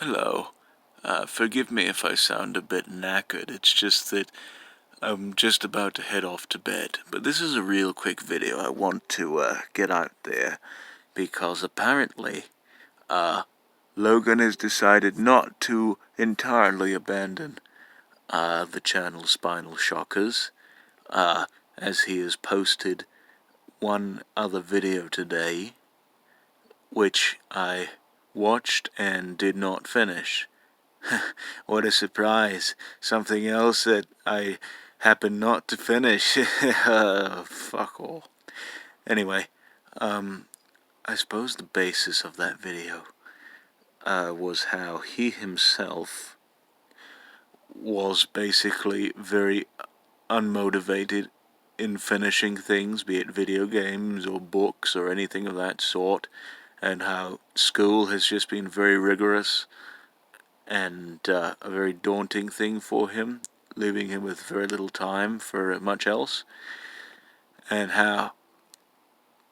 Hello. Forgive me if I sound a bit knackered. It's just that I'm just about to head off to bed. But this is a real quick video I want to get out there because apparently Logan has decided not to entirely abandon the channel Spinal Shockers, as he has posted one other video today, which I watched and did not finish. What a surprise. Something else that I happened not to finish. Fuck all. Anyway, I suppose the basis of that video was how he himself was basically very unmotivated in finishing things, be it video games or books or anything of that sort, and how school has just been very rigorous and a very daunting thing for him, leaving him with very little time for much else, and how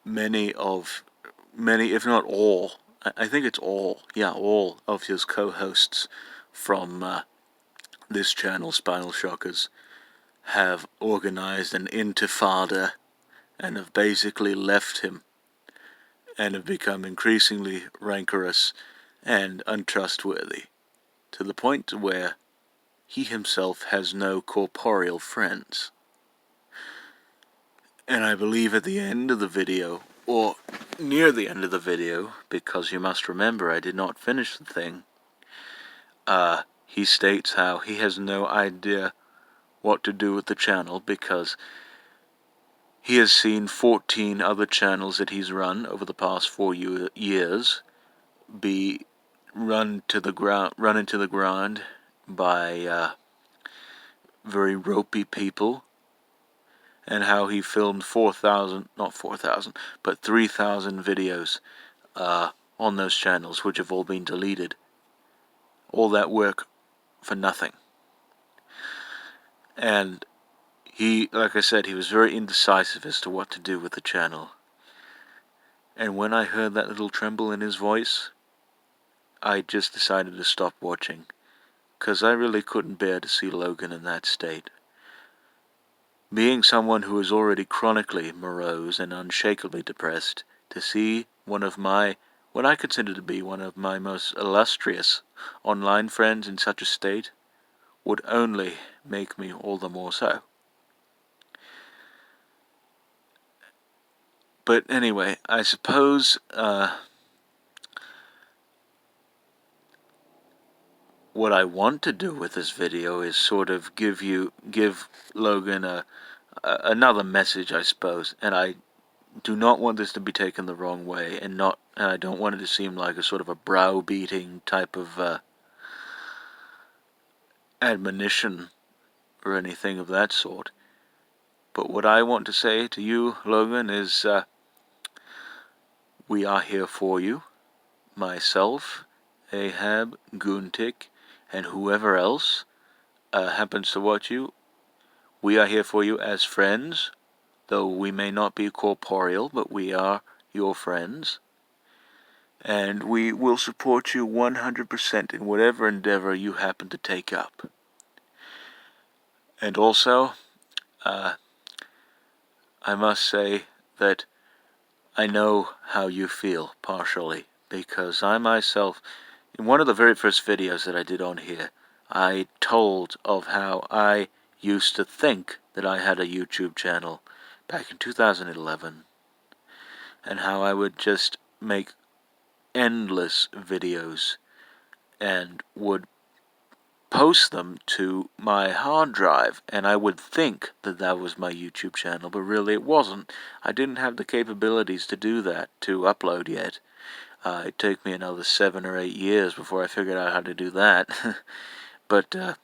many, if not all, I think it's all of his co-hosts from this channel, Spinal Shockers, have organized an intifada and have basically left him and have become increasingly rancorous and untrustworthy, to the point where he himself has no corporeal friends. And I believe at the end of the video, or near the end of the video, because you must remember I did not finish the thing, he states how he has no idea what to do with the channel because he has seen 14 other channels that he's run over the past 4 years be run into the ground by very ropey people, and how he filmed 3,000 videos on those channels, which have all been deleted. All that work for nothing. And he, like I said, he was very indecisive as to what to do with the channel. And when I heard that little tremble in his voice, I just decided to stop watching, because I really couldn't bear to see Logan in that state. Being someone who is already chronically morose and unshakably depressed, to see what I consider to be one of my most illustrious online friends in such a state would only make me all the more so. But anyway, I suppose what I want to do with this video is sort of give Logan another message, I suppose, and I do not want this to be taken the wrong way, and I don't want it to seem like a sort of a browbeating type of admonition or anything of that sort. But what I want to say to you, Logan, is we are here for you. Myself, Ahab, Guntik, and whoever else happens to watch you, we are here for you as friends, though we may not be corporeal, but we are your friends. And we will support you 100% in whatever endeavor you happen to take up. And also, I must say that I know how you feel, partially, because I myself, in one of the very first videos that I did on here, I told of how I used to think that I had a YouTube channel back in 2011, and how I would just make endless videos and would post them to my hard drive, and I would think that that was my YouTube channel, but really it wasn't. I didn't have the capabilities to do that, to upload yet. It took me another 7 or 8 years before I figured out how to do that. But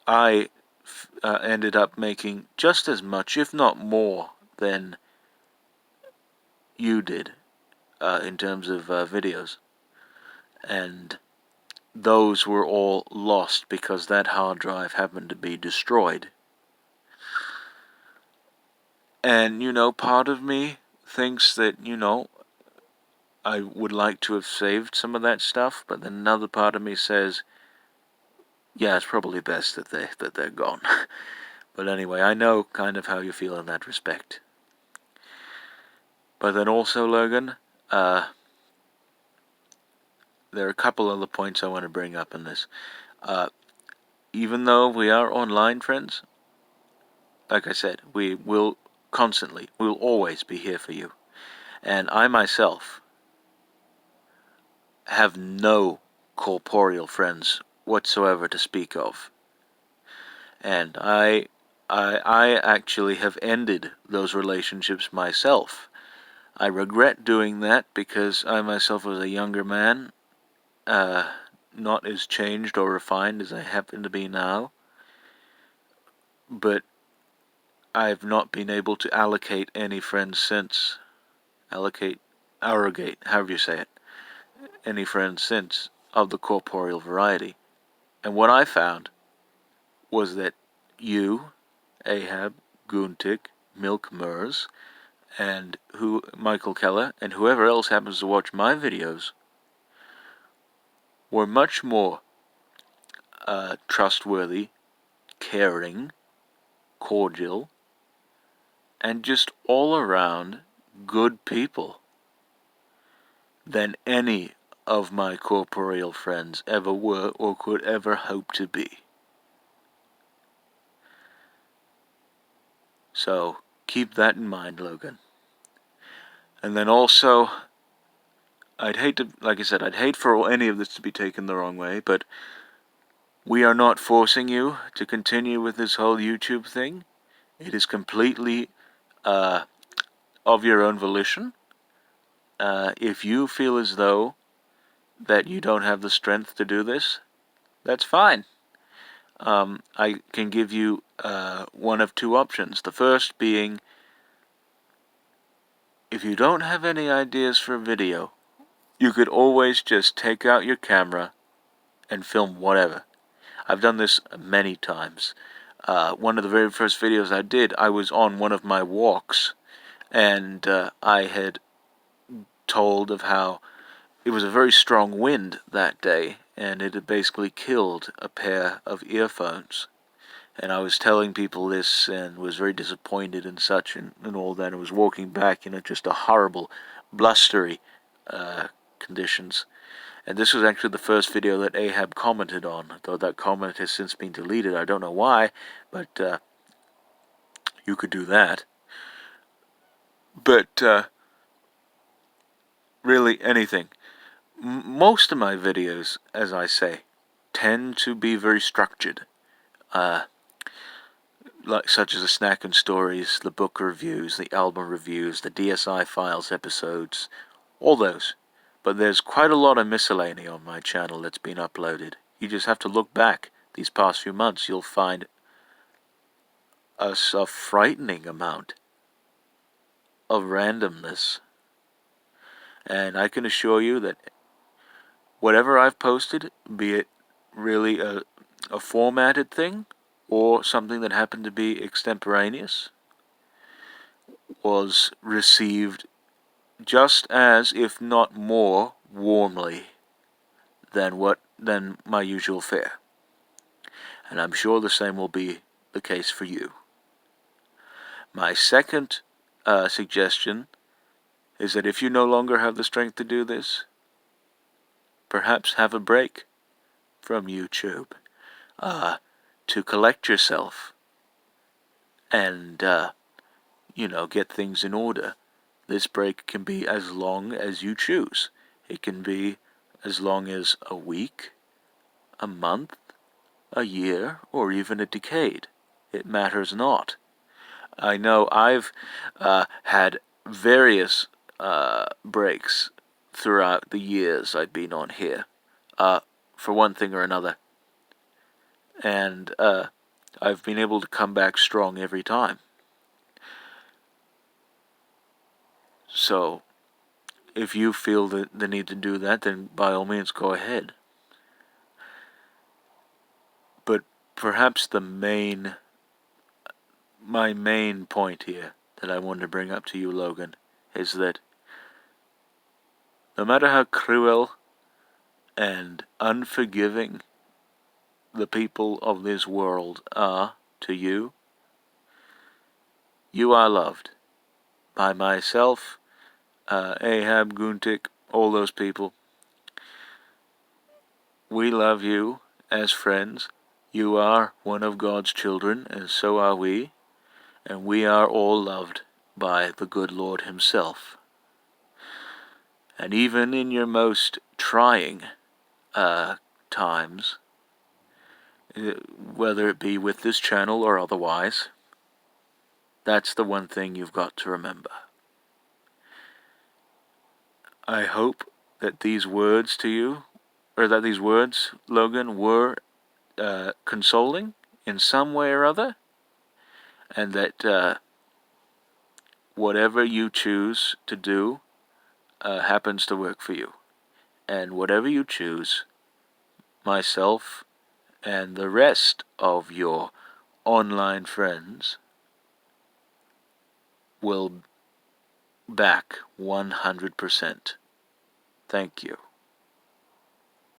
I ended up making just as much, if not more, than you did in terms of videos. And those were all lost because that hard drive happened to be destroyed. And, part of me thinks that, I would like to have saved some of that stuff, but then another part of me says, yeah, it's probably best that they're gone. But anyway, I know kind of how you feel in that respect. But then also, Logan, there are a couple other points I want to bring up in this. Even though we are online friends, like I said, we will always be here for you. And I myself have no corporeal friends whatsoever to speak of. And I actually have ended those relationships myself. I regret doing that because I myself was a younger man, not as changed or refined as I happen to be now. But I've not been able to allocate any friends since. Arrogate, however you say it. Any friends since of the corporeal variety. And what I found was that you, Ahab, Guntik, Milk Mers, and Michael Keller, and whoever else happens to watch my videos, were much more trustworthy, caring, cordial, and just all around good people than any of my corporeal friends ever were or could ever hope to be. So keep that in mind, Logan. And then also, I'd hate for any of this to be taken the wrong way, but we are not forcing you to continue with this whole YouTube thing. It is completely of your own volition. If you feel as though that you don't have the strength to do this, that's fine. I can give you one of two options. The first being, if you don't have any ideas for a video, you could always just take out your camera and film whatever. I've done this many times. One of the very first videos I did, I was on one of my walks, and I had told of how it was a very strong wind that day, and it had basically killed a pair of earphones. And I was telling people this and was very disappointed and such and all that. I was walking back in just a horrible, blustery conditions. And this was actually the first video that Ahab commented on, though that comment has since been deleted. I don't know why, but you could do that. But really, anything. Most of my videos, as I say, tend to be very structured. Such as the Snack and Stories, the book reviews, the album reviews, the DSI Files episodes, all those. But there's quite a lot of miscellany on my channel that's been uploaded. You just have to look back these past few months. You'll find a frightening amount of randomness. And I can assure you that whatever I've posted, be it really a formatted thing or something that happened to be extemporaneous, was received just as, if not more, warmly than my usual fare. And I'm sure the same will be the case for you. My second suggestion is that if you no longer have the strength to do this, perhaps have a break from YouTube to collect yourself and, get things in order. This break can be as long as you choose. It can be as long as a week, a month, a year, or even a decade. It matters not. I know I've had various breaks throughout the years I've been on here, for one thing or another. And I've been able to come back strong every time. So, if you feel the need to do that, then by all means go ahead. But perhaps my main point here that I wanted to bring up to you, Logan, is that No matter how cruel and unforgiving the people of this world are to you, you are loved by myself, Ahab, Guntik, all those people. We love you as friends. You are one of God's children, and so are we, and we are all loved by the good Lord himself. And even in your most trying times, whether it be with this channel or otherwise, that's the one thing you've got to remember. I hope that these words to you, or that these words, Logan, were consoling in some way or other, and that whatever you choose to do happens to work for you. And whatever you choose, myself and the rest of your online friends will back 100%. Thank you.